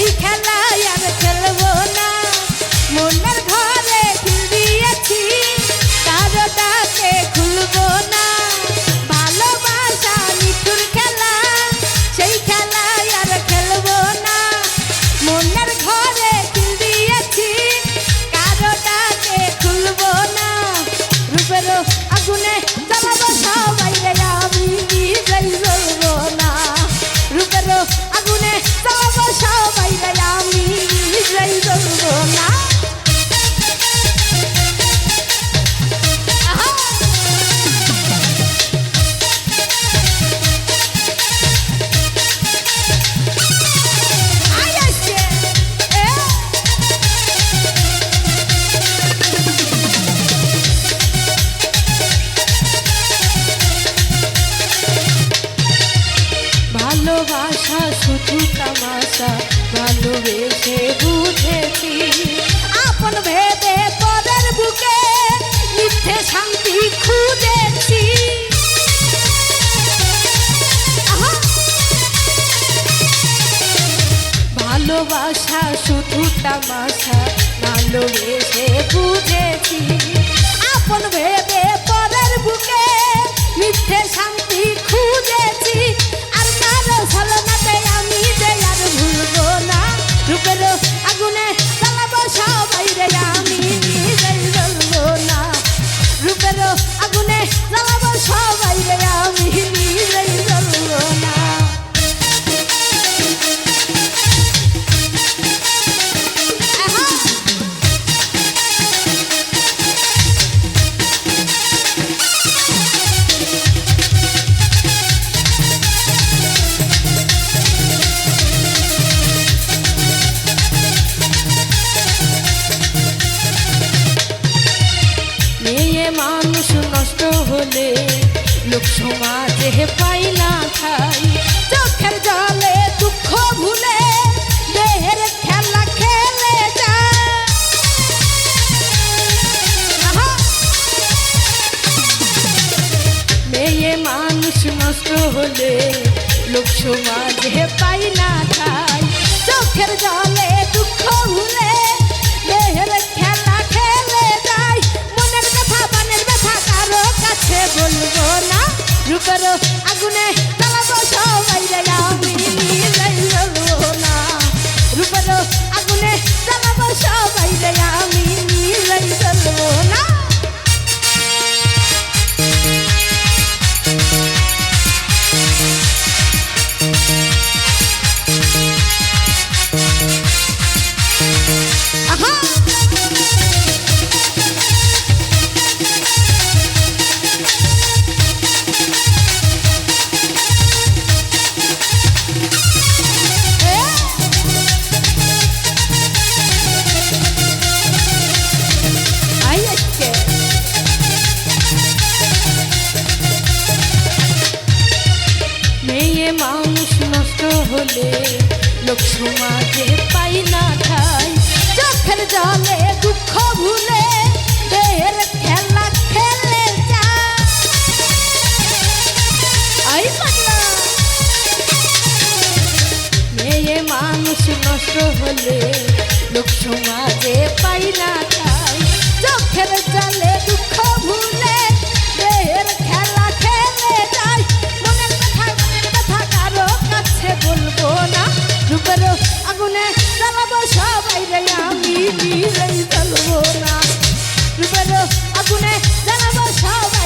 সেই খেলায় আর খেলবো না। মনের ঘরে খিল দিয়েছি, কারো ডাকে খুলবো না। ভালোবাসা নিঠুর খেলা, সেই খেলায় আর খেলবো না। মনের ঘরে খিল দিয়েছি, কারো ডাকে খুলবো না। রূপের আগুনে জ্বালাবো সবাই রে, আমি নিজেই জ্বলবো না। রূপের আগুনে জ্বালাবো সবাই রে, আমি নিজেই জ্বলবো না। ভালোবাসা শুধু তামাশা, ভালোবেসে বুঝেছি। আপন ভেবে পরের বুকে মিথ্যে শান্তি খুঁজেছি। ভালোবাসা শুধু তামাশা, ভালোবেসে বুঝেছি। আপন ভেবে পরের বুকে মিথ্যে শান্তি খুঁজেছি। ছলনাতে আমি যে আর ভুলবো না। রূপের আগুনে জ্বালাবো সবাই রে, আমি নিজেই জ্বলবো না। রূপের আগুনে জ্বালাবো সবাই রে, আমি নিজেই জ্বলবো না। মানুষ নষ্ট হলে লোক সমাজে পাই না খাই। চোখের জলে দুঃখ ভুলে দেহের খেলা খেলে যায়। মেয়ে মানুষ নষ্ট হলে লোক সমাজে পাই না খাই। চোখের জলে দুঃখ ভুলে দেহের খেলা খেলে যায়। মনের ব্যথা বানের ব্যথা কারো কাছে বলবো না। রূপের আগুনে জ্বালাবো সবাই রে, আমি নিজেই জ্বলবো না। রূপের আগুনে জ্বালাবো সবাই রে, আমি নিজেই জ্বলবো না। মেয়ে মানুষ নষ্ট হলে লোক সমাজে পাই না খাই। চোখের জলে দুঃখ ভুলে দেহের খেলা খেলে যায়। মেয়ে মানুষ নষ্ট হলে লোক সমাজে পাই না খাই। চোখের জলে দুঃখ ভুলে দেহের খেলা খেলে যায়। মনের ব্যথা কারো কাছে বলবো না। রূপের আগুনে জ্বালাবো সবাই রে, আমি নিজেই জ্বলবো না। রূপের আগুনে জ্বালাবো সবাই।